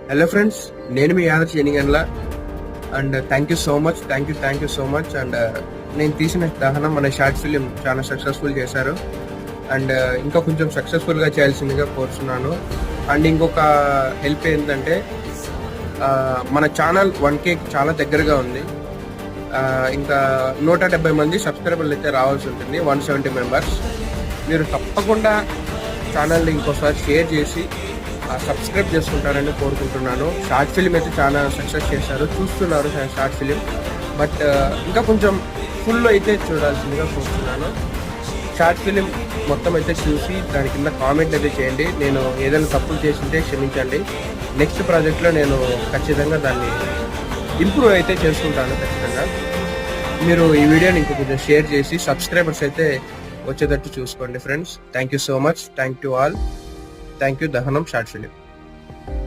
Hello friends, నేను మీ Adarsh Enigandla. And thank you so much. And నేను తీసిన దహనం అనే షార్ట్ ఫిలిం చాలా సక్సెస్ఫుల్ చేశారు. అండ్ ఇంకా కొంచెం సక్సెస్ఫుల్గా చేయాల్సిందిగా కోరుతున్నాను. అండ్ ఇంకొక హెల్ప్ ఏంటంటే, మన ఛానల్ 1K చాలా దగ్గరగా ఉంది. ఇంకా 170 మంది సబ్స్క్రైబర్లు అయితే రావాల్సి ఉంటుంది, 170 మెంబర్స్. మీరు తప్పకుండా ఛానల్ని ఇంకోసారి షేర్ చేసి సబ్స్క్రైబ్ చేసుకుంటారని కోరుకుంటున్నాను. షార్ట్ ఫిలిం అయితే చాలా సక్సెస్ చేశారు, చూస్తున్నారు షార్ట్ ఫిలిం. బట్ ఇంకా కొంచెం ఫుల్ అయితే చూడాల్సిందిగా కోరుతున్నాను. షార్ట్ ఫిలిం మొత్తం అయితే చూసి దాని కింద కామెంట్ అయితే చేయండి. నేను ఏదైనా తప్పులు చేసింటే క్షమించండి. నెక్స్ట్ ప్రాజెక్ట్లో నేను ఖచ్చితంగా దాన్ని ఇంప్రూవ్ అయితే చేసుకుంటాను ఖచ్చితంగా. మీరు ఈ వీడియోని ఇంకొక కొంచెం షేర్ చేసి సబ్స్క్రైబర్స్ అయితే వచ్చేటట్టు చూసుకోండి friends. Thank you so much. Thank you all. Thank you దహనం షార్ట్ ఫిలిం.